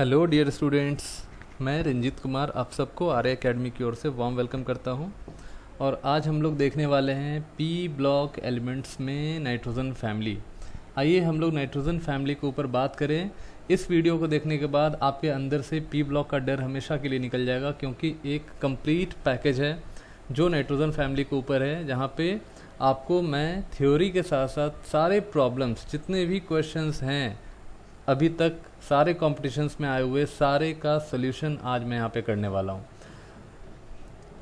Hello dear students, मैं रंजीत कुमार आप सबको आर्य एकेडमी की ओर से वार्म वेलकम करता हूं। और आज हम लोग देखने वाले हैं पी ब्लॉक एलिमेंट्स में नाइट्रोजन फैमिली। आइए हम लोग नाइट्रोजन फैमिली के ऊपर बात करें। इस वीडियो को देखने के बाद आपके अंदर से पी ब्लॉक का डर हमेशा के लिए निकल जाएगा, क्योंकि एक कंप्लीट पैकेज है जो नाइट्रोजन फैमिली के ऊपर है, जहाँ पे आपको मैं थ्योरी के साथ साथ सारे प्रॉब्लम्स, जितने भी क्वेश्चंस हैं अभी तक सारे कॉम्पिटिशन्स में आए हुए, सारे का सॉल्यूशन आज मैं यहाँ पे करने वाला हूँ।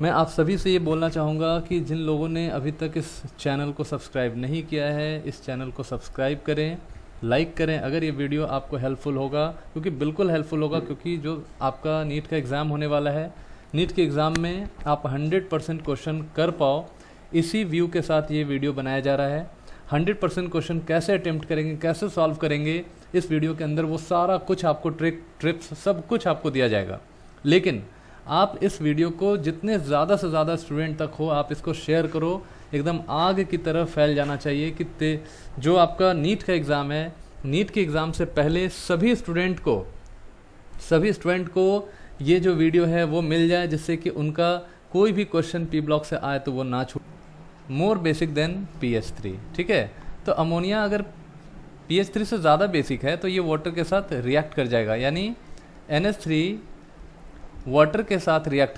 मैं आप सभी से ये बोलना चाहूँगा कि जिन लोगों ने अभी तक इस चैनल को सब्सक्राइब नहीं किया है, इस चैनल को सब्सक्राइब करें, लाइक करें अगर ये वीडियो आपको हेल्पफुल होगा, क्योंकि बिल्कुल हेल्पफुल होगा। क्योंकि जो आपका नीट का एग्ज़ाम होने वाला है, नीट के एग्ज़ाम में आप 100% क्वेश्चन कर पाओ, इसी व्यू के साथ ये वीडियो बनाया जा रहा है। 100% क्वेश्चन कैसे अटेम्प्ट करेंगे, कैसे सॉल्व करेंगे, इस वीडियो के अंदर वो सारा कुछ आपको ट्रिप्स सब कुछ आपको दिया जाएगा। लेकिन आप इस वीडियो को जितने ज़्यादा से ज़्यादा स्टूडेंट तक हो, आप इसको शेयर करो, एकदम आग की तरफ फैल जाना चाहिए कि जो आपका नीट का एग्ज़ाम है, नीट के एग्ज़ाम से पहले सभी स्टूडेंट को ये जो वीडियो है वो मिल जाए, जिससे कि उनका कोई भी क्वेश्चन पी ब्लॉक से आए तो वो ना छूटे। मोर बेसिक देन pH3, ठीक है। तो अमोनिया अगर pH3 से ज़्यादा बेसिक है तो ये वाटर के साथ रिएक्ट कर जाएगा, यानी NH3 वाटर के साथ रिएक्ट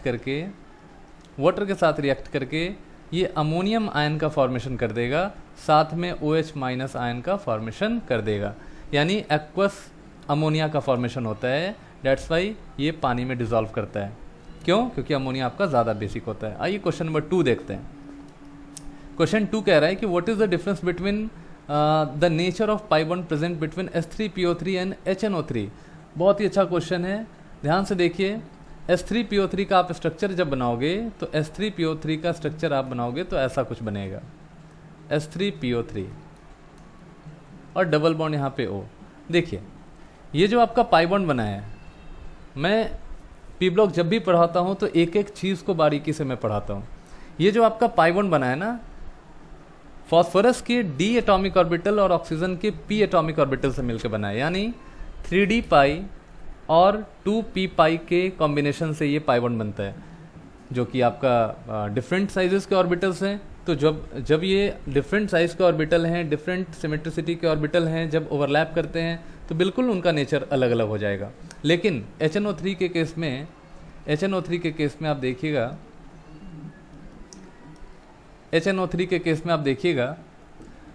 करके ये अमोनियम आयन का फॉर्मेशन कर देगा, साथ में OH माइनस आयन का फॉर्मेशन कर देगा, यानी एक्वस अमोनिया का फॉर्मेशन होता है। डेट्स वाई ये पानी में डिज़ोल्व करता है। क्यों? क्योंकि अमोनिया आपका ज़्यादा बेसिक होता है। आइए क्वेश्चन नंबर 2 देखते हैं। क्वेश्चन 2 कह रहा है कि what is the difference between the nature of pi bond present between H3PO3 and HNO3। बहुत ही अच्छा क्वेश्चन है, ध्यान से देखिए। H3PO3 का आप स्ट्रक्चर जब बनाओगे तो H3PO3 का स्ट्रक्चर आप बनाओगे तो ऐसा कुछ बनेगा, H3PO3 और डबल बॉन्ड यहाँ पे O। देखिए ये जो आपका पाई बॉन्ड बना है, मैं पी ब्लॉक जब भी पढ़ाता हूँ तो एक एक चीज़ को बारीकी से मैं पढ़ाता हूँ। ये जो आपका पाई बॉन्ड बना है ना, फॉस्फोरस के D एटॉमिक ऑर्बिटल और ऑक्सीजन के P एटॉमिक ऑर्बिटल से मिलकर बना है, यानी 3D पाई और 2P पाई के कॉम्बिनेशन से ये पाई बॉन्ड बनता है, जो कि आपका डिफरेंट साइजेस के ऑर्बिटल्स हैं। तो जब ये डिफरेंट साइज के ऑर्बिटल हैं, डिफरेंट सिमेट्रिसिटी के ऑर्बिटल हैं, जब ओवरलैप करते हैं तो बिल्कुल उनका नेचर अलग अलग हो जाएगा। लेकिन HNO3 के केस में आप देखिएगा, HNO3 के केस में आप देखिएगा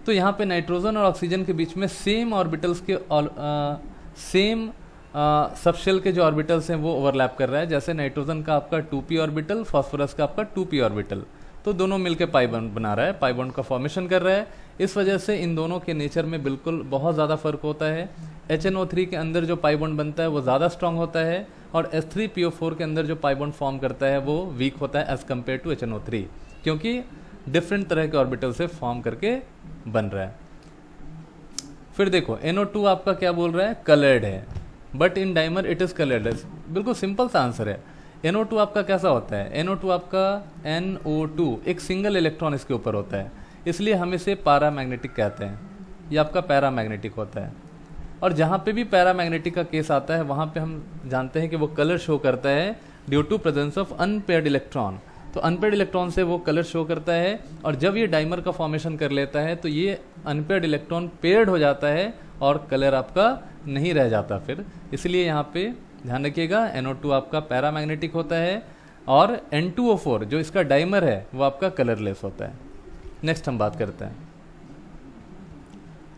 तो यहाँ पे नाइट्रोजन और ऑक्सीजन के बीच में सेम ऑर्बिटल्स के सेम सबशेल के जो ऑर्बिटल्स हैं वो ओवरलैप कर रहा है। जैसे नाइट्रोजन का आपका 2p ऑर्बिटल, फास्फोरस का आपका 2p ऑर्बिटल, तो दोनों मिलकर पाई बॉन्ड बना रहा है, पाई बॉन्ड का फॉर्मेशन कर रहा है। इस वजह से इन दोनों के नेचर में बिल्कुल बहुत ज़्यादा फर्क होता है। HNO3 के अंदर जो पाई बॉन्ड बनता है वो ज़्यादा स्ट्रांग होता है, और H3PO4 के अंदर जो पाई बॉन्ड फॉर्म करता है वो वीक होता है एज़ कम्पेयर टू HNO3, क्योंकि डिफरेंट तरह के ऑर्बिटल से फॉर्म करके बन रहा है। फिर देखो NO2 आपका क्या बोल रहा है, कलर्ड है, but in dimer it is coloured. बिल्कुल सिंपल सा आंसर है। NO2 आपका कैसा होता है, NO2 आपका NO2 एक सिंगल इलेक्ट्रॉन इसके ऊपर होता है, इसलिए हम इसे पैरामैग्नेटिक कहते हैं। ये आपका पैरामैग्नेटिक होता है। और जहाँ पे भी पैरामैग्नेटिक का केस आता है वहाँ पे हम जानते हैं कि वो कलर शो करता है due to presence of unpaired electron. तो अनपेयर्ड इलेक्ट्रॉन से वो कलर शो करता है, और जब ये डाइमर का फॉर्मेशन कर लेता है तो ये अनपेयर्ड इलेक्ट्रॉन पेयर्ड हो जाता है और कलर आपका नहीं रह जाता फिर। इसलिए यहाँ पे ध्यान रखिएगा, NO2 आपका पैरामैग्नेटिक होता है, और N2O4 जो इसका डाइमर है वो आपका कलरलेस होता है। नेक्स्ट हम बात करते हैं।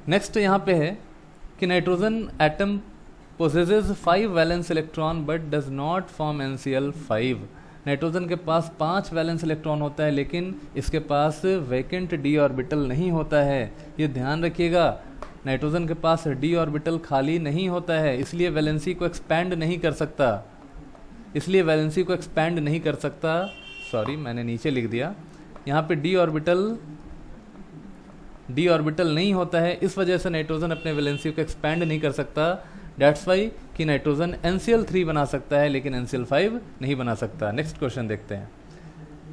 नेक्स्ट यहाँ पे है कि nitrogen atom possesses 5 valence electron but does not form NCl5। Nitrogen के पास 5 वैलेंस इलेक्ट्रॉन होता है, लेकिन इसके पास वैकेंट D ऑर्बिटल नहीं होता है। ये ध्यान रखिएगा, नाइट्रोजन के पास D ऑर्बिटल खाली नहीं होता है, इसलिए वैलेंसी को एक्सपैंड नहीं कर सकता। सॉरी, मैंने नीचे लिख दिया, यहाँ पे D ऑर्बिटल नहीं होता है, इस वजह से नाइट्रोजन अपने वैलेंसी को एक्सपैंड नहीं कर सकता। डेट्स वाई कि नाइट्रोजन NCl3 बना सकता है, लेकिन NCl5 नहीं बना सकता। नेक्स्ट क्वेश्चन देखते हैं।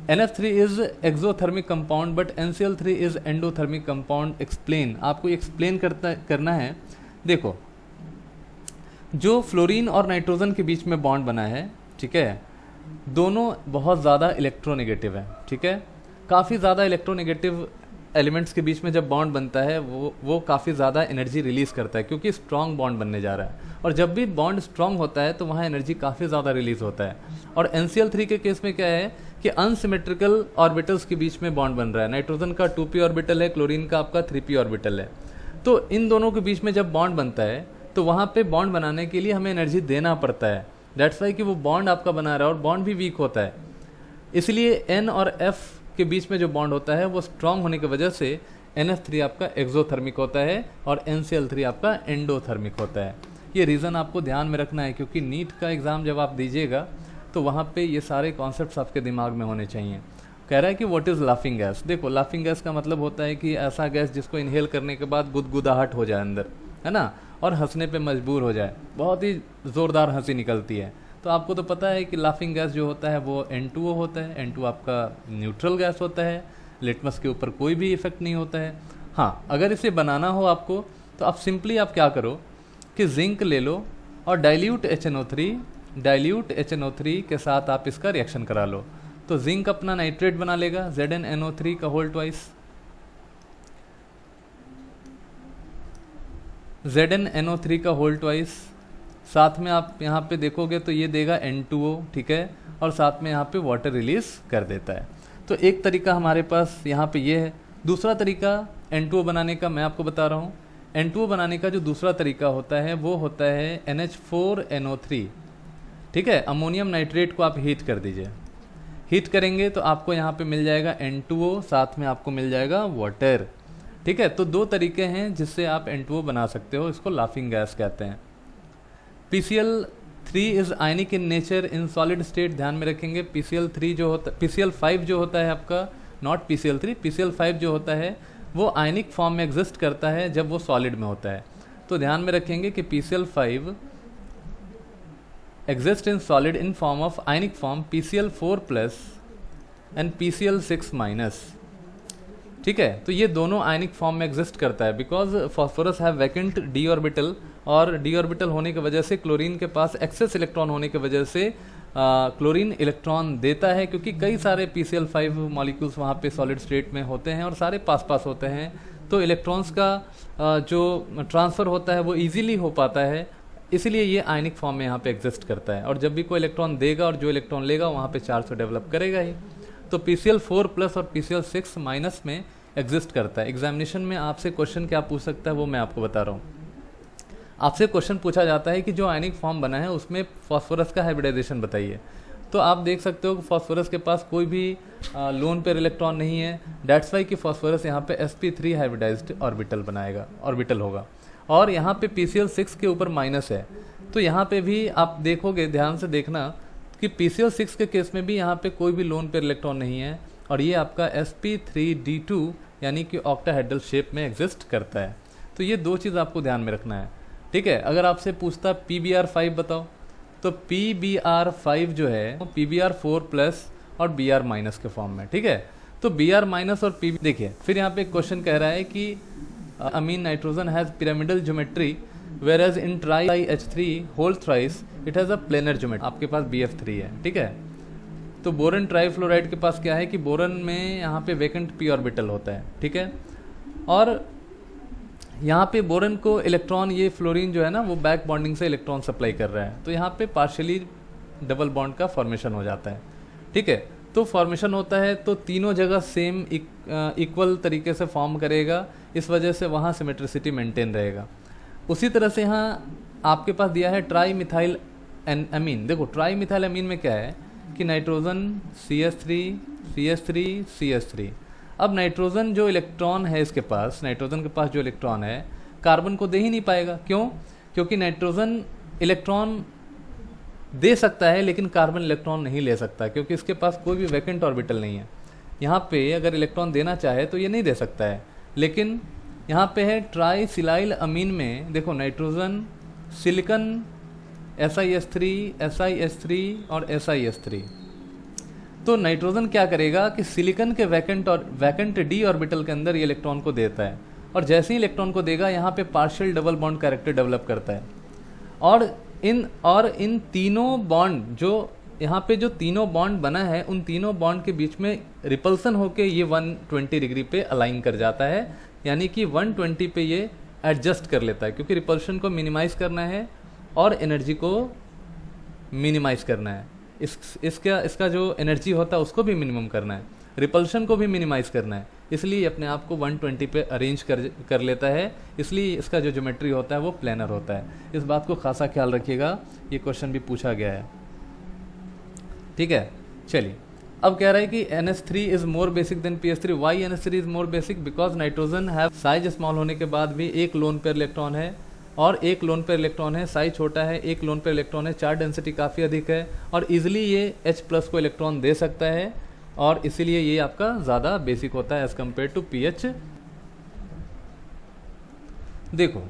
NF3 is exothermic compound but NCl3 is endothermic compound, explain. आपको एक्सप्लेन करना है। देखो जो फ्लोरीन और नाइट्रोजन के बीच में बॉन्ड बना है, ठीक है, दोनों बहुत ज़्यादा इलेक्ट्रोनेगेटिव है, ठीक है। काफ़ी ज़्यादा इलेक्ट्रोनेगेटिव एलिमेंट्स के बीच में जब बॉन्ड बनता है वो काफ़ी ज़्यादा एनर्जी रिलीज़ करता है, क्योंकि स्ट्रॉन्ग बॉन्ड बनने जा रहा है। और जब भी बॉन्ड स्ट्रॉन्ग होता है तो वहाँ एनर्जी काफ़ी ज़्यादा रिलीज़ होता है। और NCl3 के केस में क्या है कि अनसिमेट्रिकल ऑर्बिटल्स के बीच में बॉन्ड बन रहा है। नाइट्रोजन का 2p ऑर्बिटल है, क्लोरीन का आपका 3p ऑर्बिटल है। तो इन दोनों के बीच में जब बॉन्ड बनता है तो वहाँ पे बॉन्ड बनाने के लिए हमें एनर्जी देना पड़ता है। दैट्स वाई कि वो बॉन्ड आपका बना रहा है और बॉन्ड भी वीक होता है। इसलिए N और F के बीच में जो बॉन्ड होता है वो स्ट्रॉन्ग होने की वजह से NF3 आपका एक्सोथर्मिक होता है और NCl3 आपका एंडोथर्मिक होता है। ये रीज़न आपको ध्यान में रखना है, क्योंकि नीट का एग्ज़ाम जब आप दीजिएगा तो वहाँ पे ये सारे कॉन्सेप्ट्स आपके दिमाग में होने चाहिए। कह रहा है कि व्हाट इज़ लाफिंग गैस। देखो, लाफिंग गैस का मतलब होता है कि ऐसा गैस जिसको इनहेल करने के बाद गुदगुदाहट हो जाए अंदर, है ना, और हंसने पे मजबूर हो जाए, बहुत ही ज़ोरदार हंसी निकलती है। तो आपको तो पता है कि लाफिंग गैस जो होता है वो N2O होता है। N2 आपका न्यूट्रल गैस होता है, लिटमस के ऊपर कोई भी इफेक्ट नहीं होता है। हाँ, अगर इसे बनाना हो आपको तो आप सिंपली आप क्या करो कि जिंक ले लो और डाइल्यूट HNO3 के साथ आप इसका रिएक्शन करा लो। तो जिंक अपना नाइट्रेट बना लेगा ZnNO3 का होल ट्वाइस, ZnNO3 का होल ट्वाइस, साथ में आप यहाँ पे देखोगे तो ये देगा N2O, ठीक है, और साथ में यहाँ पे वाटर रिलीज कर देता है। तो एक तरीका हमारे पास यहाँ पे ये है। दूसरा तरीका N2O बनाने का मैं आपको बता रहा हूँ। N2O बनाने का जो दूसरा तरीका होता है वो होता है NH4NO3, ठीक है। अमोनियम नाइट्रेट को आप हीट कर दीजिए। हीट करेंगे तो आपको यहाँ पे मिल जाएगा N2O, साथ में आपको मिल जाएगा वाटर, ठीक है। तो दो तरीके हैं जिससे आप N2O बना सकते हो, इसको लाफिंग गैस कहते हैं। PCl3 is ionic in nature in solid state, ध्यान में रखेंगे। PCl5 जो होता है आपका, नॉट PCl3, PCl5 जो होता है वो आयनिक फॉर्म में एग्जिस्ट करता है जब वो सॉलिड में होता है। तो ध्यान में रखेंगे कि PCl5 exist in solid in form of ionic form PCl4+ and PCl6-, ठीक है। तो ये दोनों आयनिक फॉर्म में एग्जिस्ट करता है because phosphorus have vacant d orbital, और d ऑर्बिटल होने की वजह से क्लोरीन के पास एक्सेस इलेक्ट्रॉन होने की वजह से क्लोरीन इलेक्ट्रॉन देता है, क्योंकि कई सारे PCl5 मॉलिक्यूल्स वहाँ पे सॉलिड स्टेट में होते हैं और सारे पास होते हैं। तो इलेक्ट्रॉन्स का जो ट्रांसफ़र होता है वो इजीली हो पाता है, इसलिए ये आयनिक फॉर्म में यहाँ पे एग्जिस्ट करता है। और जब भी कोई इलेक्ट्रॉन देगा और जो इलेक्ट्रॉन लेगा वहाँ पे चार्ज तो डेवलप करेगा ही। तो PCl4+ और PCl6- में एग्जिस्ट करता है। एग्जामिनेशन में आपसे क्वेश्चन क्या पूछ सकता है वो मैं आपको बता रहा हूँ। आपसे क्वेश्चन पूछा जाता है कि जो आयनिक फॉर्म बना है उसमें फॉस्फोरस का हाइब्रिडाइजेशन बताइए। तो आप देख सकते हो कि फॉस्फोरस के पास कोई भी लोन पेयर इलेक्ट्रॉन नहीं है। दैट्स वाई कि फॉस्फोरस यहाँ पे sp3 हाइब्रिडाइज्ड ऑर्बिटल होगा, और यहाँ पे PCl6 के ऊपर माइनस है। तो यहाँ पे भी आप देखोगे, ध्यान से देखना कि PCl6 के केस में भी यहाँ पे कोई भी लोन पेयर इलेक्ट्रॉन नहीं है, और ये आपका sp3d2 यानी कि ऑक्टाहेड्रल शेप में एग्जिस्ट करता है। तो ये दो चीज़ आपको ध्यान में रखना है, ठीक है। अगर आपसे पूछता PBr5 बताओ, तो PBr5 जो है PBr4+ और Br- के फॉर्म में, ठीक है। तो Br- और PB देखिए, फिर यहाँ पे एक क्वेश्चन कह रहा है कि amine nitrogen has pyramidal geometry whereas in tri-H3 whole thrice it has a planar geometry। आपके पास BF3 है, ठीक है। तो बोरन ट्राईफ्लोराइड के पास क्या है कि बोरन में यहाँ पे वेकेंट p ऑर्बिटल होता है, ठीक है। और यहाँ पे बोरन को इलेक्ट्रॉन, ये फ्लोरीन जो है ना वो बैक बॉन्डिंग से इलेक्ट्रॉन सप्लाई कर रहा है, तो यहाँ पे पार्शियली डबल बॉन्ड का फॉर्मेशन हो जाता है, ठीक है। तो फॉर्मेशन होता है तो तीनों जगह सेम इक्वल तरीके से फॉर्म करेगा, इस वजह से वहाँ सिमेट्रिसिटी मेंटेन रहेगा। उसी तरह से यहाँ आपके पास दिया है ट्राई मिथाइल अमीन। देखो ट्राई मिथाइल अमीन में क्या है कि नाइट्रोजन CH3 अब नाइट्रोजन जो इलेक्ट्रॉन है इसके पास, नाइट्रोजन के पास जो इलेक्ट्रॉन है कार्बन को दे ही नहीं पाएगा। क्यों? क्योंकि नाइट्रोजन इलेक्ट्रॉन दे सकता है लेकिन कार्बन इलेक्ट्रॉन नहीं ले सकता, क्योंकि इसके पास कोई भी वैकेंट ऑर्बिटल नहीं है। यहाँ पे अगर इलेक्ट्रॉन देना चाहे तो ये नहीं दे सकता है। लेकिन यहाँ पे है ट्राईसिलाइल अमीन में, देखो नाइट्रोजन, सिलिकन, SiS3 और SiS3। तो नाइट्रोजन क्या करेगा कि सिलिकन के वैकेंट d ऑर्बिटल के अंदर ये इलेक्ट्रॉन को देता है, और जैसे ही इलेक्ट्रॉन को देगा यहाँ पे partial double bond character develop करता है। और इन तीनों बॉन्ड जो यहाँ पे जो तीनों बॉन्ड बना है, उन तीनों बॉन्ड के बीच में रिपल्सन होके ये 120 डिग्री पे अलाइन कर जाता है, यानी कि 120 पे ये एडजस्ट कर लेता है, क्योंकि रिपल्शन को मिनिमाइज करना है और एनर्जी को मिनिमाइज करना है। इसका जो एनर्जी होता है उसको भी मिनिमम करना है, रिपल्शन को भी मिनिमाइज करना है, इसलिए अपने आप को 120 पे अरेंज कर लेता है, इसलिए इसका जो ज्योमेट्री होता है वो प्लेनर होता है। इस बात को खासा ख्याल रखिएगा, ये क्वेश्चन भी पूछा गया है, ठीक है। चलिए, अब कह रहा है कि NH3 is more basic than PS3। Why NH3 is more basic? Because nitrogen have size small होने के बाद भी एक लोन पेयर इलेक्ट्रॉन है, और एक लोन पेयर इलेक्ट्रॉन है, साइज छोटा है, एक लोन पेयर इलेक्ट्रॉन है, चार्ज डेंसिटी काफ़ी अधिक है, और इजीली ये H+ को इलेक्ट्रॉन दे सकता है, और इसीलिए ये आपका ज़्यादा बेसिक होता है एज कम्पेयर टू PH। देखो,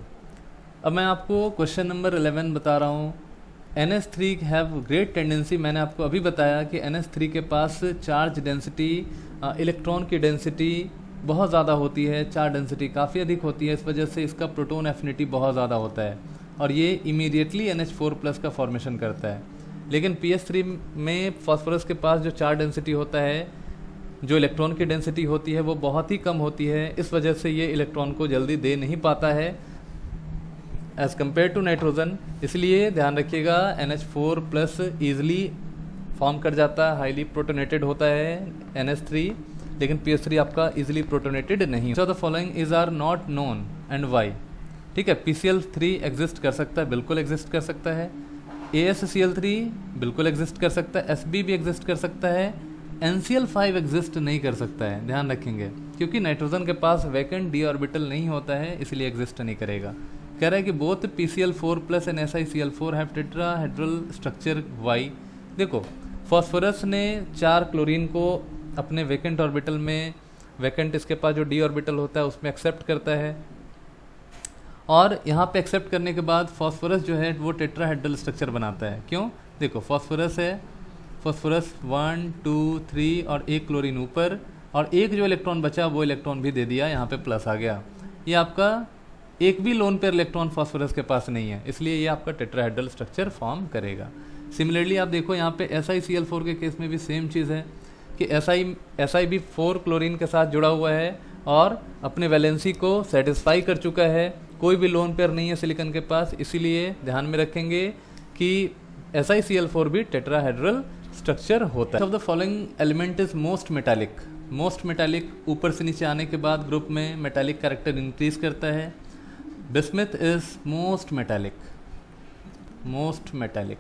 अब मैं आपको क्वेश्चन नंबर 11 बता रहा हूँ। NH3 हैव ग्रेट टेंडेंसी, मैंने आपको अभी बताया कि NH3 के पास चार्ज डेंसिटी, इलेक्ट्रॉन की डेंसिटी बहुत ज़्यादा होती है, चार्ज डेंसिटी काफ़ी अधिक होती है, इस वजह से इसका प्रोटॉन एफिनिटी बहुत ज़्यादा होता है, और ये इमीडिएटली NH4+ का फॉर्मेशन करता है। लेकिन PS3 में फॉस्फोरस के पास जो चार्ज डेंसिटी होता है, जो इलेक्ट्रॉन की डेंसिटी होती है, वो बहुत ही कम होती है, इस वजह से ये इलेक्ट्रॉन को जल्दी दे नहीं पाता है एज कम्पेयर टू नाइट्रोजन। इसलिए ध्यान रखिएगा, NH4+ ईजिली फॉर्म कर जाता है, हाईली प्रोटोनेटेड होता है NH3, लेकिन PS3 आपका ईजिली प्रोटोनेटेड नहीं। So the following is are not known and why. ठीक है, PCl3 एग्जिस्ट कर सकता है, बिल्कुल एग्जिस्ट कर सकता है, AsCl3 बिल्कुल एग्जिस्ट कर सकता है, Sb भी एग्जिस्ट कर सकता है, NCl5 एग्जिस्ट नहीं कर सकता है, ध्यान रखेंगे, क्योंकि नाइट्रोजन के पास वैकेंट d ऑर्बिटल नहीं होता है, इसलिए एग्जिस्ट नहीं करेगा। कह रहा है कि both PCl4+ and SiCl4 have tetrahedral structure Y। देखो, फॉस्फोरस ने 4 क्लोरीन को अपने वैकेंट ऑर्बिटल में, वैकेंट इसके पास जो d ऑर्बिटल होता है उसमें एक्सेप्ट करता है, और यहाँ पे एक्सेप्ट करने के बाद फॉस्फोरस जो है वो टेट्राहेड्रल स्ट्रक्चर बनाता है। क्यों? देखो, फॉस्फोरस है, फॉस्फोरस 1 2 3 और एक क्लोरीन ऊपर, और एक जो इलेक्ट्रॉन बचा वो इलेक्ट्रॉन भी दे दिया, यहाँ पे प्लस आ गया। ये आपका एक भी लोन पेयर इलेक्ट्रॉन फॉस्फोरस के पास नहीं है, इसलिए ये आपका टेट्राहेड्रल स्ट्रक्चर फॉर्म करेगा। सिमिलरली आप देखो यहाँ पे SiCl4 के केस में भी सेम चीज़ है कि Si भी 4 क्लोरीन के साथ जुड़ा हुआ है और अपने वैलेंसी को सेटिस्फाई कर चुका है, कोई भी लोन पेयर नहीं है सिलिकॉन के पास, इसीलिए ध्यान में रखेंगे कि SiCl4 भी टेट्राहेड्रल स्ट्रक्चर होता है। Of the following element is most metallic. Most metallic ऊपर से नीचे आने के बाद ग्रुप में मेटालिक कैरेक्टर इंक्रीज करता है। Bismuth is most metallic, most metallic,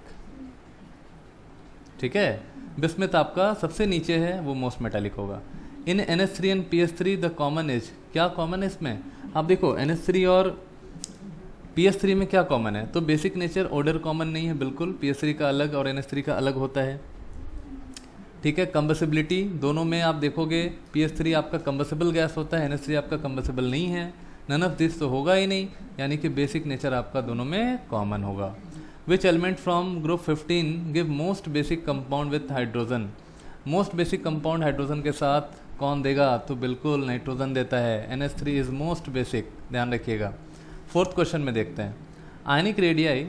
ठीक है, बिस्मथ आपका सबसे नीचे है, वो मोस्ट मेटालिक होगा। इन NH3 and PS3 the common is, क्या कॉमन है इसमें? आप देखो, NH3 और PS3 में क्या कॉमन है? तो बेसिक नेचर, ऑर्डर कॉमन नहीं है बिल्कुल, PS3 का अलग और NH3 का अलग होता है, ठीक है। कंबसिबिलिटी दोनों में आप देखोगे, PS3 आपका कंबसिबल गैस होता है, NH3 आपका कंबसिबल नहीं है, नन ऑफ दिस तो होगा ही नहीं, यानी कि बेसिक नेचर आपका दोनों में कॉमन होगा। Which element from group 15 give most basic compound with hydrogen? Most basic compound hydrogen के साथ कौन देगा? तो बिल्कुल नाइट्रोजन देता है, NH3 इज मोस्ट बेसिक, ध्यान रखिएगा। फोर्थ क्वेश्चन में देखते हैं, ionic radii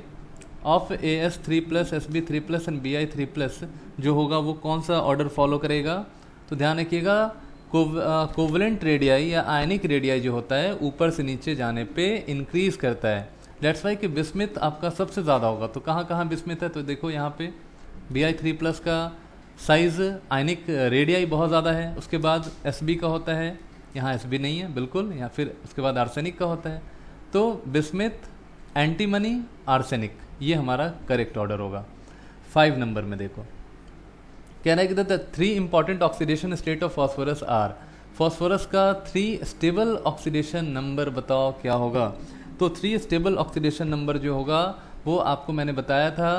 of AS3+, Sb3+ and Bi3+ जो होगा वो कौन सा ऑर्डर फॉलो करेगा? तो ध्यान रखिएगा, कोवलेंट रेडियाई या आयनिक रेडियाई जो होता है ऊपर से नीचे जाने पे इंक्रीज करता है, दैट्स वाई कि बिस्मथ आपका सबसे ज़्यादा होगा। तो कहाँ कहाँ बिस्मथ है? तो देखो यहाँ पे Bi3+ का साइज़ आयनिक रेडियाई बहुत ज़्यादा है, उसके बाद Sb का होता है, यहाँ Sb नहीं है बिल्कुल, या फिर उसके बाद आर्सेनिक का होता है। तो बिस्मथ, एंटीमनी, आर्सेनिक, ये हमारा करेक्ट ऑर्डर होगा। 5 नंबर में देखो, कह रहा है कि the 3 important oxidation state of phosphorus are. Phosphorus का 3 स्टेबल ऑक्सीडेशन नंबर बताओ क्या होगा? तो 3 स्टेबल ऑक्सीडेशन नंबर जो होगा वो आपको मैंने बताया था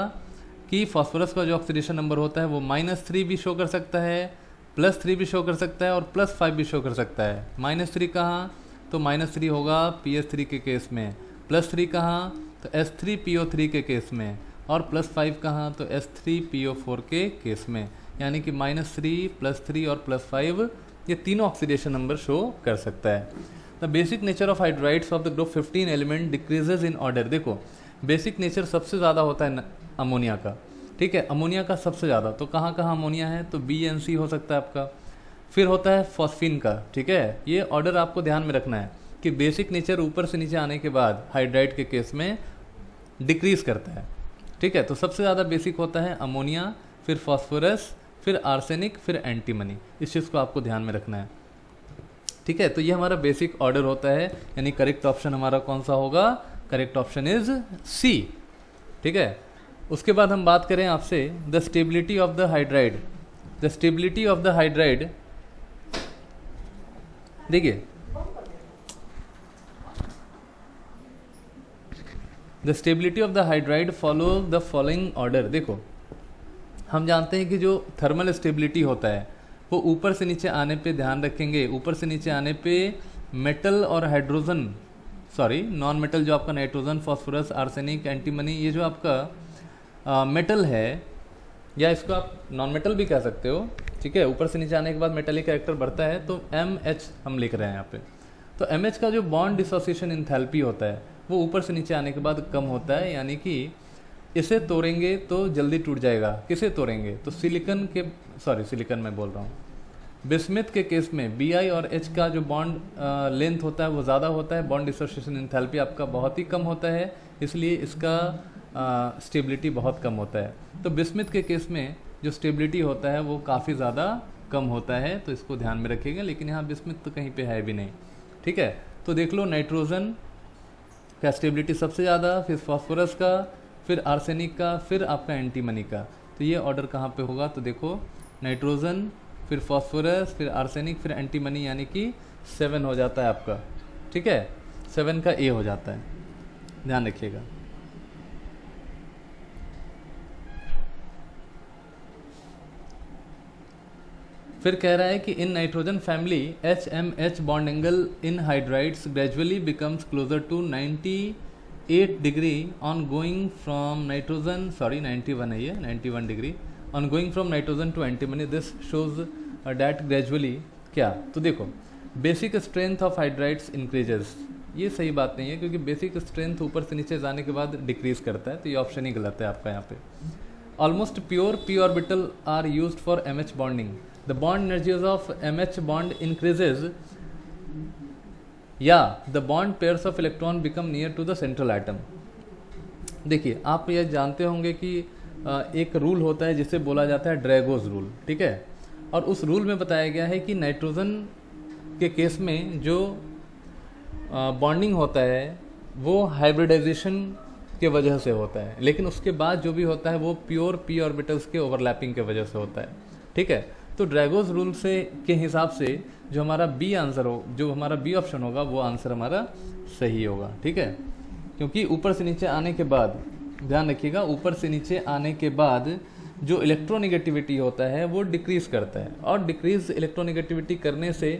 कि फॉस्फोरस का जो ऑक्सीडेशन नंबर होता है वो -3 भी शो कर सकता है, +3 भी शो कर सकता है और +5 भी शो कर सकता है। -3 कहाँ? तो -3 होगा PS3 के केस में, +3 कहाँ? तो S3PO3 के केस में, और +5 कहाँ? तो S3PO4 के केस में, यानी कि -3, +3 और +5 ये तीनों ऑक्सीडेशन नंबर शो कर सकता है। The basic nature of hydrides of the group 15 element decreases in order. देखो, बेसिक नेचर सबसे ज़्यादा होता है अमोनिया का, ठीक है, अमोनिया का सबसे ज़्यादा। तो कहाँ कहाँ अमोनिया है, तो बी एन सी हो सकता है आपका। फिर होता है फॉस्फीन का, ठीक है, ये ऑर्डर आपको ध्यान में रखना है कि बेसिक नेचर ऊपर से नीचे आने के बाद हाइड्राइड के केस में डिक्रीज करता है, ठीक है। तो सबसे ज़्यादा बेसिक होता है अमोनिया, फिर फॉस्फोरस, फिर आर्सेनिक, फिर एंटीमनी। इस चीज़ को आपको ध्यान में रखना है, ठीक है। तो ये हमारा बेसिक ऑर्डर होता है, यानी करेक्ट ऑप्शन हमारा कौन सा होगा, करेक्ट ऑप्शन इज सी, ठीक है। उसके बाद हम बात करें आपसे the stability of the hydride. The stability of the hydride, देखिए the stability of the hydride follow the following order. देखो हम जानते हैं कि जो थर्मल स्टेबिलिटी होता है वो ऊपर से नीचे आने पे ध्यान रखेंगे, ऊपर से नीचे आने पे मेटल और हाइड्रोजन, सॉरी नॉन मेटल जो आपका नाइट्रोजन, फॉस्फोरस, आर्सेनिक, एंटीमनी, ये जो आपका मेटल है, या इसको आप नॉन मेटल भी कह सकते हो, ठीक है। ऊपर से नीचे आने के बाद मेटेलिक कैरेक्टर बढ़ता है, तो एम एच हम लिख रहे हैं यहाँ पे। तो एम एच का जो बॉन्ड डिसोसिएशन एंथैल्पी होता है वो ऊपर से नीचे आने के बाद कम होता है, यानी कि इसे तोड़ेंगे तो जल्दी टूट जाएगा। किसे तोड़ेंगे, तो सिलिकन के, सॉरी सिलिकन मैं बोल रहा हूँ, बिस्मिथ के केस में बी आई और एच का जो बॉन्ड लेंथ होता है वो ज़्यादा होता है, बॉन्ड डिसोसिएशन एंथैल्पी आपका बहुत ही कम होता है, इसलिए इसका स्टेबिलिटी बहुत कम होता है। तो बिस्मिथ के केस में जो स्टेबिलिटी होता है वो काफ़ी ज़्यादा कम होता है, तो इसको ध्यान में रखिएगा। लेकिन यहाँ बिस्मिथ तो कहीं पे है भी नहीं, ठीक है। तो देख लो नाइट्रोजन का स्टेबिलिटी सबसे ज़्यादा, फिर फॉस्फोरस का, फिर आर्सेनिक का, फिर आपका एंटीमनी का। तो ये ऑर्डर कहाँ पे होगा, तो देखो नाइट्रोजन, फिर फॉस्फोरस, फिर आर्सेनिक, फिर एंटीमनी, यानी कि 7 हो जाता है आपका, ठीक है, 7 का ए हो जाता है, ध्यान रखिएगा। फिर कह रहा है कि in nitrogen family HMH bond angle in hydrides gradually becomes closer to 98 degree on going from nitrogen, sorry 91 है ये, 91 degree on going from nitrogen to antimony. This shows that gradually क्या, तो देखो basic strength of hydrides increases, ये सही बात नहीं है क्योंकि बेसिक स्ट्रेंथ ऊपर से नीचे जाने के बाद डिक्रीज करता है, तो ये ऑप्शन ही गलत है आपका यहाँ पे। Almost pure P orbital are used for MH bonding, the bond energies of MH bond increases, yeah the bond pairs of electron become near to the central atom। देखिए आप ये जानते होंगे कि एक रूल होता है जिसे बोला जाता है ड्रैगोज रूल, ठीक है। और उस रूल में बताया गया है कि नाइट्रोजन के केस में जो बॉन्डिंग होता है वो हाइब्रिडाइजेशन के वजह से होता है, लेकिन उसके बाद जो भी होता है वो प्योर पी ऑर्बिटल्स के ओवरलैपिंग के वजह से होता है, ठीक है। तो ड्रैगोज रूल से के हिसाब से जो हमारा बी आंसर हो, जो हमारा बी ऑप्शन होगा वो आंसर हमारा सही होगा, ठीक है। क्योंकि ऊपर से नीचे आने के बाद, ध्यान रखिएगा, ऊपर से नीचे आने के बाद जो इलेक्ट्रोनेगेटिविटी होता है वो डिक्रीज करता है, और डिक्रीज इलेक्ट्रोनेगेटिविटी करने से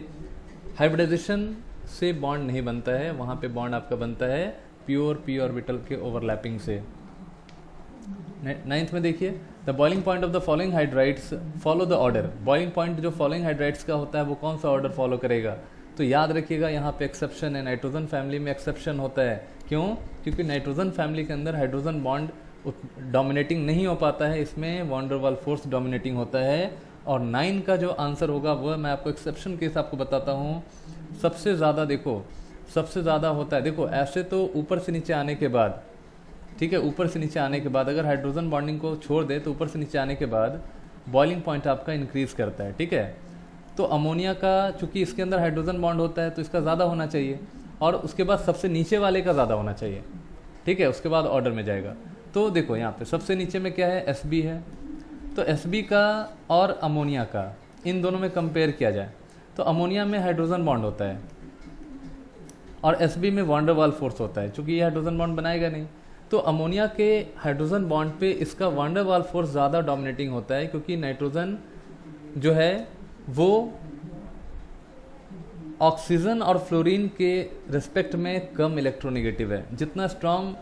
हाइब्रिडाइजेशन से बॉन्ड नहीं बनता है, वहाँ पे बॉन्ड आपका बनता है प्योर पी ऑर्बिटल के ओवरलैपिंग से। 9th में देखिए the boiling point of the following hydrides follow the order. Boiling point जो फॉलोइंग हाइड्राइड्स का होता है वो कौन सा ऑर्डर फॉलो करेगा, तो याद रखिएगा यहाँ पे एक्सेप्शन है, नाइट्रोजन फैमिली में एक्सेप्शन होता है। क्यों, क्योंकि नाइट्रोजन फैमिली के अंदर हाइड्रोजन बॉन्ड डोमिनेटिंग नहीं हो पाता है, इसमें वॉन डर वाल फोर्स डोमिनेटिंग होता है। और 9 का जो आंसर होगा वह मैं आपको एक्सेप्शन केस आपको बताता हूँ। सबसे ज़्यादा देखो, सबसे ज़्यादा होता है, देखो ऐसे तो ऊपर से नीचे आने के बाद, ठीक है, ऊपर से नीचे आने के बाद अगर हाइड्रोजन बॉन्डिंग को छोड़ दे तो ऊपर से नीचे आने के बाद बॉइलिंग पॉइंट आपका इंक्रीज करता है, ठीक है। तो अमोनिया का चूंकि इसके अंदर हाइड्रोजन बॉन्ड होता है तो इसका ज़्यादा होना चाहिए, और उसके बाद सबसे नीचे वाले का ज़्यादा होना चाहिए, ठीक है, उसके बाद ऑर्डर में जाएगा। तो देखो यहाँ पे सबसे नीचे में क्या है, Sb है, तो Sb का और अमोनिया का इन दोनों में कंपेयर किया जाए तो अमोनिया में हाइड्रोजन बॉन्ड होता है और Sb में वॉन डर वाल फोर्स होता है, चूंकि ये हाइड्रोजन बॉन्ड बनाएगा नहीं। तो अमोनिया के हाइड्रोजन बॉन्ड पे इसका वॉन डर वाल फोर्स ज़्यादा डोमिनेटिंग होता है, क्योंकि नाइट्रोजन जो है वो ऑक्सीजन और फ्लोरीन के रिस्पेक्ट में कम इलेक्ट्रोनेगेटिव है। जितना स्ट्रॉन्ग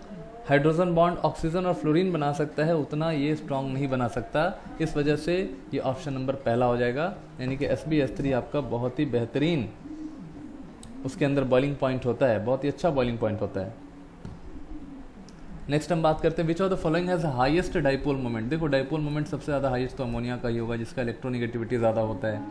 हाइड्रोजन बॉन्ड ऑक्सीजन और फ्लोरीन बना सकता है उतना ये स्ट्रॉन्ग नहीं बना सकता, इस वजह से ये ऑप्शन नंबर पहला हो जाएगा, यानी कि Sb(H3) आपका बहुत ही बेहतरीन उसके अंदर बॉइलिंग पॉइंट होता है, बहुत ही अच्छा बॉइलिंग पॉइंट होता है। नेक्स्ट हम बात करते हैं विच of the following has highest dipole moment. देखो डाइपोल मोमेंट सबसे ज़्यादा हाईएस्ट तो अमोनिया का ही होगा जिसका इलेक्ट्रोनिगेटिविटी ज़्यादा होता है,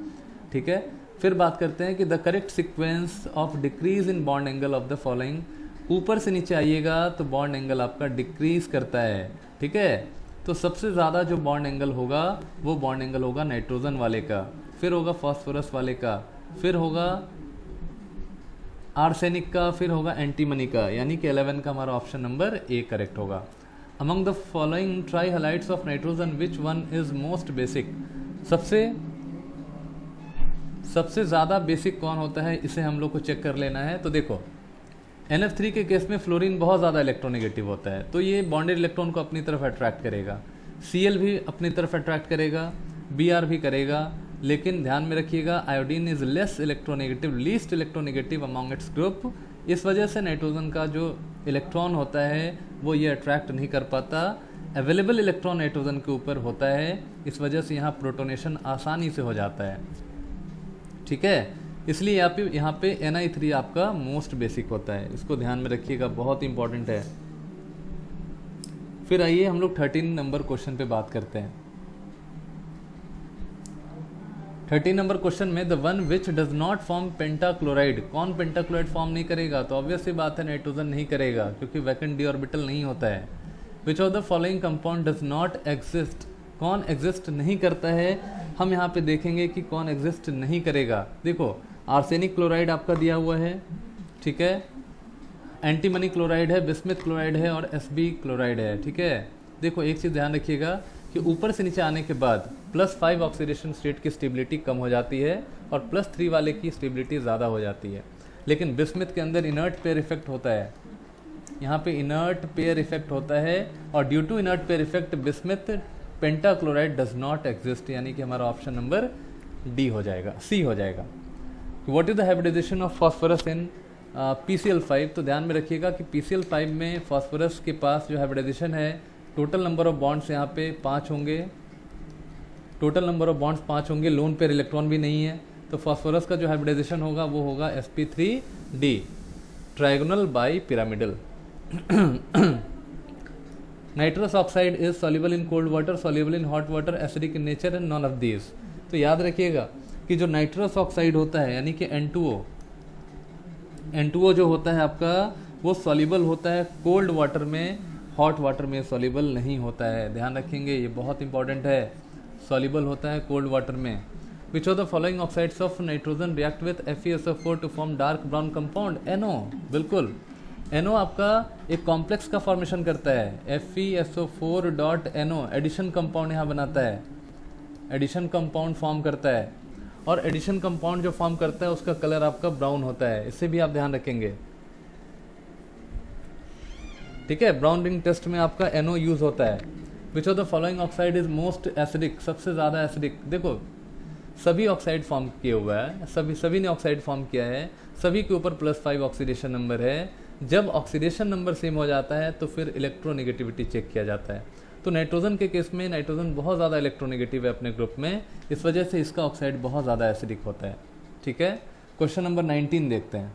ठीक है। फिर बात करते हैं कि the correct sequence of decrease in bond angle of the following. ऊपर से नीचे आइएगा तो बॉन्ड एंगल आपका डिक्रीज करता है, ठीक है। तो सबसे ज़्यादा जो बॉन्ड एंगल होगा वो बॉन्ड एंगल होगा नाइट्रोजन वाले का, फिर होगा फॉस्फोरस वाले का, फिर होगा आर्सेनिक का, फिर होगा एंटीमनी का, यानी कि 11 का हमारा ऑप्शन नंबर ए करेक्ट होगा। Among the following try halides of nitrogen which one is most basic. सबसे ज़्यादा बेसिक कौन होता है, इसे हम लोग को चेक कर लेना है। तो देखो NF3 के केस में फ्लोरीन बहुत ज़्यादा इलेक्ट्रोनेगेटिव होता है, तो ये बॉन्डेड इलेक्ट्रॉन को अपनी तरफ अट्रैक्ट करेगा। Cl भी अपनी तरफ अट्रैक्ट करेगा, Br भी करेगा, लेकिन ध्यान में रखिएगा iodine is less electronegative, least electronegative among its group. इस वजह से नाइट्रोजन का जो इलेक्ट्रॉन होता है वो ये अट्रैक्ट नहीं कर पाता। अवेलेबल इलेक्ट्रॉन नाइट्रोजन के ऊपर होता है, इस वजह से यहाँ प्रोटोनेशन आसानी से हो जाता है, ठीक है। इसलिए यहाँ पे Ni3 आपका मोस्ट बेसिक होता है, इसको ध्यान में रखिएगा, बहुत इंपॉर्टेंट है। फिर आइए हम लोग 13 नंबर क्वेश्चन पे बात करते हैं। 13 नंबर क्वेश्चन में the one which does not form pentachloride. कौन पेंटाक्लोराइड फॉर्म नहीं करेगा, तो ऑब्वियस सी बात है नाइट्रोजन नहीं करेगा क्योंकि वैकेंट डी ऑर्बिटल नहीं होता है। विच of the following compound does not exist. कौन एग्जिस्ट नहीं करता है, हम यहाँ पे देखेंगे कि कौन एग्जिस्ट नहीं करेगा। देखो आर्सेनिक क्लोराइड आपका दिया हुआ है, ठीक है, एंटीमनी क्लोराइड है, बिस्मिथ क्लोराइड है और Sb क्लोराइड है, ठीक है। देखो एक चीज़ ध्यान रखिएगा कि ऊपर से नीचे आने के बाद +5 ऑक्सीडेशन स्टेट की स्टेबिलिटी कम हो जाती है और +3 वाले की स्टेबिलिटी ज़्यादा हो जाती है। लेकिन बिस्मिथ के अंदर इनर्ट पेयर इफेक्ट होता है, यहाँ पे इनर्ट पेयर इफेक्ट होता है और due to inert pair effect bismuth pentachloride does not exist, यानी कि हमारा ऑप्शन नंबर डी हो जाएगा, सी हो जाएगा। What is the hybridisation of phosphorus in PCl5। तो ध्यान में रखिएगा कि PCl5 में फॉस्फोरस के पास जो हाइब्रिडाइजेशन है, टोटल नंबर ऑफ बॉन्ड्स यहाँ पे 5 होंगे, टोटल नंबर ऑफ बॉन्ड्स 5 होंगे, लोन पेयर इलेक्ट्रॉन भी नहीं है, तो फॉस्फोरस का जो हाइब्रिडाइजेशन होगा वो होगा sp3d, trigonal bi pyramidal. Nitrous oxide is soluble in cold water, soluble in hot water, acidic in nature and none of these. तो याद रखिएगा कि जो नाइट्रस ऑक्साइड होता है यानी कि N2O जो होता है आपका वो सॉल्युबल होता है कोल्ड वाटर में, हॉट वाटर में सॉल्युबल नहीं होता है, ध्यान रखेंगे, ये बहुत इंपॉर्टेंट है। सॉल्युबल होता है कोल्ड वाटर में। Which of the following oxides of nitrogen react with FeSO4 to form dark brown compound, NO। बिल्कुल, NO आपका एक कॉम्प्लेक्स का फॉर्मेशन करता है, FeSO4.NO एडिशन कंपाउंड यहाँ बनाता है, एडिशन कंपाउंड फॉर्म करता है, और एडिशन कंपाउंड जो फॉर्म करता है उसका कलर आपका ब्राउन होता है, इससे भी आप ध्यान रखेंगे, ठीक है। ब्राउन रिंग टेस्ट में आपका NO यूज होता है। विच of the following oxide is most acidic, सबसे ज़्यादा एसिडिक। देखो सभी ऑक्साइड फॉर्म किए हुआ है, सभी ने ऑक्साइड फॉर्म किया है, सभी के ऊपर +5 ऑक्सीडेशन नंबर है। जब ऑक्सीडेशन नंबर सेम हो जाता है तो फिर इलेक्ट्रोनेगेटिविटी चेक किया जाता है। तो नाइट्रोजन के केस में नाइट्रोजन बहुत ज़्यादा इलेक्ट्रोनेगेटिव है अपने ग्रुप में, इस वजह से इसका ऑक्साइड बहुत ज़्यादा एसिडिक होता है, ठीक है। क्वेश्चन नंबर 19 देखते हैं।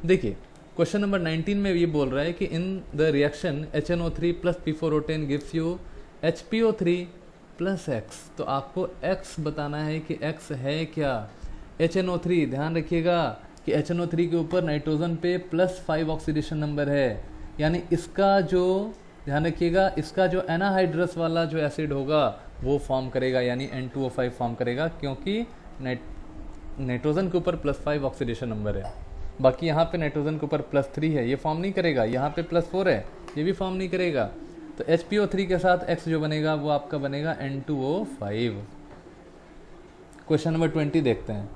देखिए क्वेश्चन नंबर 19 में ये बोल रहा है कि in the reaction HNO3 + P4O10 gives you HPO3 + X। तो आपको X बताना है कि X है क्या। HNO3 ध्यान रखिएगा कि HNO3 के ऊपर नाइट्रोजन पे +5 ऑक्सीडेशन नंबर है, यानी इसका जो ध्यान रखिएगा इसका जो एनाहाइड्रस वाला जो एसिड होगा वो फॉर्म करेगा, यानी N2O5 फॉर्म करेगा, क्योंकि नाइट्रोजन के ऊपर +5 ऑक्सीडेशन नंबर है। बाकी यहाँ पे नाइट्रोजन के ऊपर +3 है, ये फॉर्म नहीं करेगा। यहाँ पे +4 है, ये भी फॉर्म नहीं करेगा। तो HPO3 के साथ X जो बनेगा वो आपका बनेगा N2O5। क्वेश्चन नंबर 20 देखते हैं।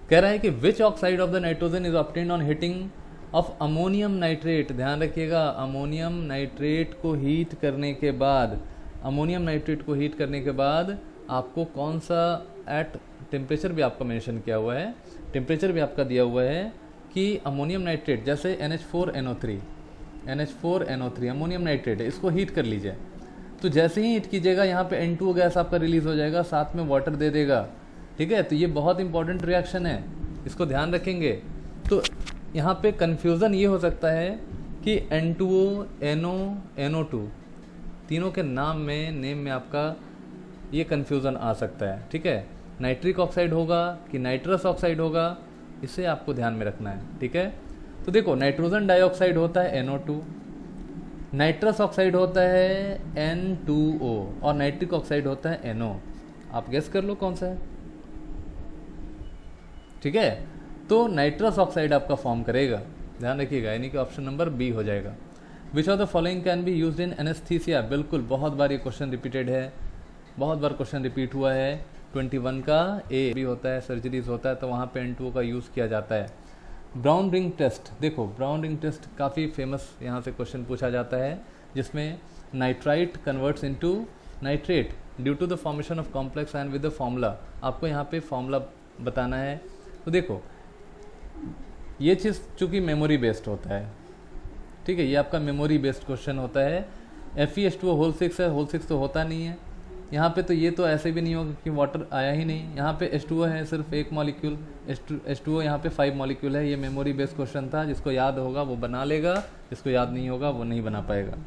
कह रहा है कि विच oxide of the nitrogen is obtained on heating of ammonium nitrate. ध्यान रखिएगा अमोनियम नाइट्रेट को हीट करने के बाद, अमोनियम नाइट्रेट को हीट करने के बाद आपको कौन सा एट टेम्परेचर भी आपका मेंशन किया हुआ है, टेम्परेचर भी आपका दिया हुआ है कि अमोनियम नाइट्रेट जैसे NH4NO3 अमोनियम नाइट्रेट है, इसको हीट कर लीजिए। तो जैसे ही हीट कीजिएगा यहाँ पे N2O गैस आपका रिलीज हो जाएगा, साथ में वाटर दे देगा, ठीक है। तो ये बहुत इंपॉर्टेंट रिएक्शन है, इसको ध्यान रखेंगे। तो यहाँ पे कन्फ्यूज़न ये हो सकता है कि N2O, NO, NO2 तीनों के नेम में आपका ये कन्फ्यूज़न आ सकता है, ठीक है। नाइट्रिक ऑक्साइड होगा कि नाइट्रस ऑक्साइड होगा, इसे आपको ध्यान में रखना है, ठीक है। तो देखो, नाइट्रोजन डाइऑक्साइड होता है NO2, नाइट्रस ऑक्साइड होता है N2O और नाइट्रिक ऑक्साइड होता है NO। आप गेस कर लो कौन सा है, ठीक है। तो नाइट्रस ऑक्साइड आपका फॉर्म करेगा, ध्यान रखिएगा, यानी कि ऑप्शन नंबर बी हो जाएगा। विच of the following can be used in anaesthesia, बिल्कुल बहुत बार ये क्वेश्चन रिपीटेड है, बहुत बार क्वेश्चन रिपीट हुआ है। 21 का ए भी होता है, सर्जरीज होता है, तो वहाँ पे N2O का यूज़ किया जाता है। ब्राउन रिंग टेस्ट, देखो ब्राउन रिंग टेस्ट काफ़ी फेमस यहाँ से क्वेश्चन पूछा जाता है, जिसमें nitrite converts into nitrate due to the formation of complex ion with the formula. आपको यहाँ पे फॉर्मूला बताना है। तो देखो, ये चीज़ चूँकि मेमोरी बेस्ड होता है, ठीक है, ये आपका मेमोरी बेस्ड क्वेश्चन होता है। FeH2O होल 6 है, होल 6 तो होता नहीं है यहाँ पे, तो ये तो ऐसे भी नहीं होगा कि वाटर आया ही नहीं। यहाँ पे H2O है सिर्फ एक मॉलिक्यूल, H2O यहाँ पे 5 मॉलिक्यूल है। ये मेमोरी बेस्ड क्वेश्चन था, जिसको याद होगा वो बना लेगा, जिसको याद नहीं होगा वो नहीं बना पाएगा।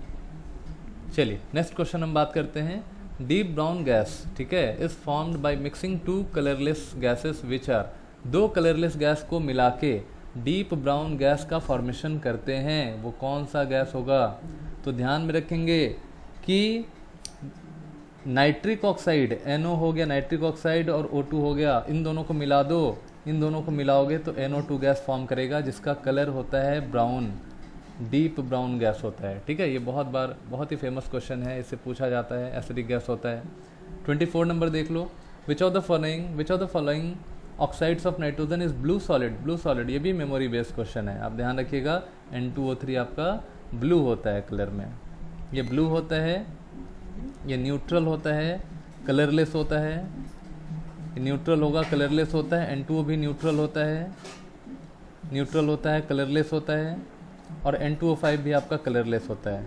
चलिए नेक्स्ट क्वेश्चन हम बात करते हैं। डीप ब्राउन गैस, ठीक है, is formed by mixing 2 colourless gases which are, 2 colourless gas को मिला के डीप ब्राउन गैस का फॉर्मेशन करते हैं, वो कौन सा गैस होगा। तो ध्यान में रखेंगे कि नाइट्रिक ऑक्साइड NO हो गया नाइट्रिक ऑक्साइड और O2 हो गया, इन दोनों को मिला दो, इन दोनों को मिलाओगे तो NO2 गैस फॉर्म करेगा, जिसका कलर होता है ब्राउन, डीप ब्राउन गैस होता है, ठीक है। ये बहुत ही फेमस क्वेश्चन है, इससे पूछा जाता है, एसिडिक गैस होता है। 24 नंबर देख लो। Which of the following oxides of nitrogen is blue solid, blue solid, ये भी मेमोरी बेस्ड क्वेश्चन है, आप ध्यान रखिएगा। N2O3 आपका ब्लू होता है कलर में, ये ब्लू होता है, ये न्यूट्रल होता है, कलरलेस होता है, न्यूट्रल होगा कलरलेस होता है। N2O भी न्यूट्रल होता है, कलरलेस होता है, और N2O5 भी आपका कलरलेस होता है,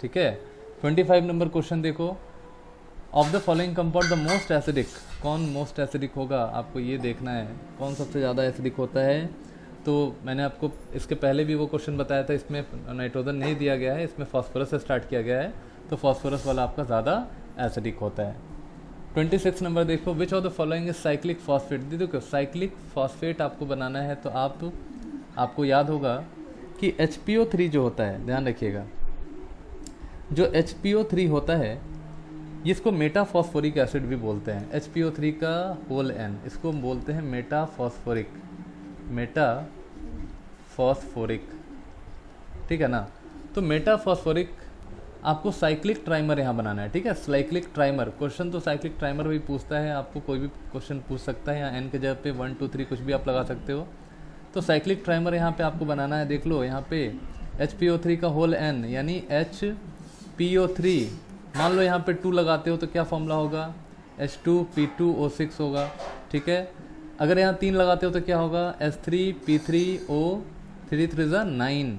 ठीक है। 25 नंबर क्वेश्चन देखो। Of the following compound the most acidic, कौन मोस्ट एसिडिक होगा, आपको ये देखना है कौन सबसे ज़्यादा एसिडिक होता है। तो मैंने आपको इसके पहले भी वो क्वेश्चन बताया था, इसमें नाइट्रोजन नहीं दिया गया है, इसमें फॉस्फोरस से स्टार्ट किया गया है, तो फॉस्फोरस वाला आपका ज़्यादा एसिडिक होता है। 26 नंबर देखो। विच of the following is cyclic phosphate, देखो साइक्लिक फॉस्फेट आपको बनाना है, तो आपको याद होगा कि HPO3 जो होता है, ध्यान रखिएगा, जो HPO3 होता है इसको मेटाफॉस्फोरिक एसिड भी बोलते हैं। HPO3 का होल N, इसको बोलते हैं मेटाफॉस्फोरिक, ठीक है ना। तो मेटाफॉस्फोरिक आपको साइक्लिक ट्राइमर यहाँ बनाना है, ठीक है। साइक्लिक ट्राइमर क्वेश्चन तो साइक्लिक ट्राइमर भी पूछता है, आपको कोई भी क्वेश्चन पूछ सकता है, यहाँ N के जगह पे 1 2 3 कुछ भी आप लगा सकते हो। तो साइक्लिक ट्राइमर यहाँ पे आपको बनाना है, देख लो यहाँ पे HPO3 का होल N यानी HPO3, मान लो यहाँ पे 2 लगाते हो तो क्या फॉर्मूला होगा, H2P2O6 होगा, ठीक है। अगर यहाँ 3 लगाते हो तो क्या होगा, S3P3O3 3 9।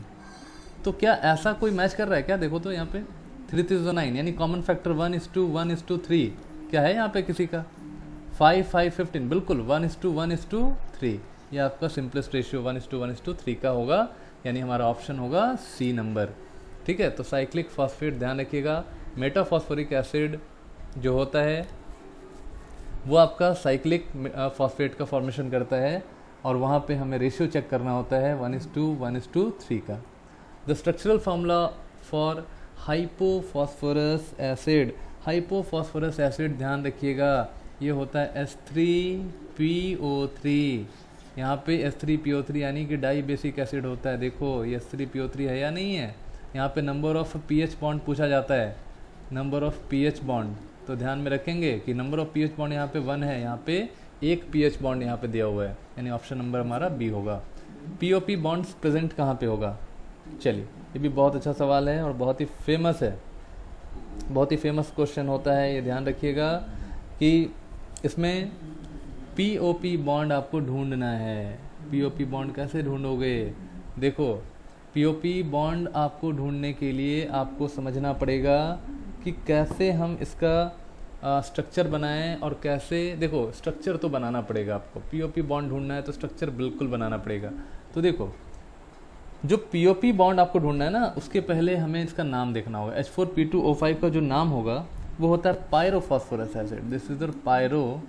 तो क्या ऐसा कोई मैच कर रहा है क्या, देखो तो यहाँ पे 3 3 9, यानी कॉमन फैक्टर 1:1:3 क्या है यहाँ पे किसी का, 5 5 15, बिल्कुल 1:1:3, ये आपका सिंपलेस्ट रेशियो 1:1:3 का होगा, यानी हमारा ऑप्शन होगा सी नंबर, ठीक है। तो साइक्लिक फॉस्फेट ध्यान रखिएगा, मेटाफॉस्फोरिक एसिड जो होता है वो आपका साइक्लिक फॉस्फेट का फॉर्मेशन करता है, और वहाँ पे हमें रेशियो चेक करना होता है 1:1:3 का। The structural formula for hypophosphorous acid, ध्यान रखिएगा, ये होता है H3PO3, यहाँ पे H3PO3 यानी कि डाई बेसिक एसिड होता है। देखो ये H3PO3 है या नहीं है, यहाँ पे नंबर ऑफ pH बॉन्ड पूछा जाता है, नंबर ऑफ pH बॉन्ड, तो ध्यान में रखेंगे कि नंबर ऑफ pH बॉन्ड यहाँ पे 1 है, यहाँ पे एक pH बॉन्ड यहाँ पे दिया हुआ है, यानी ऑप्शन नंबर हमारा बी होगा। POP बॉन्ड्स प्रेजेंट कहाँ पे होगा, चलिए ये भी बहुत अच्छा सवाल है और बहुत ही फेमस है, बहुत ही फेमस क्वेश्चन होता है, ये ध्यान रखिएगा कि इसमें POP बॉन्ड आपको ढूंढना है। POP बॉन्ड कैसे ढूंढोगे, देखो POP बॉन्ड आपको ढूंढने के लिए आपको समझना पड़ेगा कि कैसे हम इसका स्ट्रक्चर बनाएं, और कैसे, देखो स्ट्रक्चर तो बनाना पड़ेगा आपको, POP बॉन्ड ढूंढना है तो स्ट्रक्चर बिल्कुल बनाना पड़ेगा। तो देखो जो पीओपी बॉन्ड आपको ढूंढना है ना, उसके पहले हमें इसका नाम देखना होगा। H4P2O5 का जो नाम होगा वो होता है pyrophosphorous acid. This is pyrophosphorous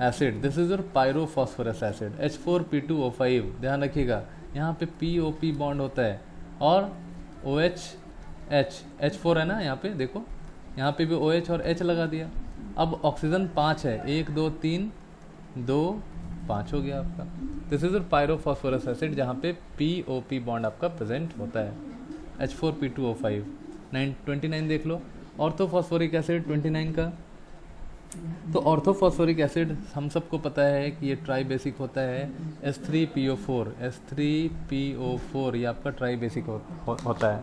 acid, this is pyrophosphorous acid H4P2O5। ध्यान रखिएगा, यहाँ पे POP बॉन्ड होता है और OH H4 है ना, यहाँ पे देखो, यहाँ पे भी OH और H लगा दिया। अब ऑक्सीजन 5 है, 1 2 3 2 5 हो गया आपका। दिस इज पायरोफॉस्फोरस एसिड जहाँ पे POP बॉन्ड आपका प्रेजेंट होता है। H4P2O5 29 देख लो। ऑर्थोफॉस्फोरिक एसिड 29 का, तो ऑर्थोफॉस्फोरिक एसिड हम सबको पता है कि ये ट्राई बेसिक होता है। H3PO4 ये आपका ट्राई बेसिक होता है।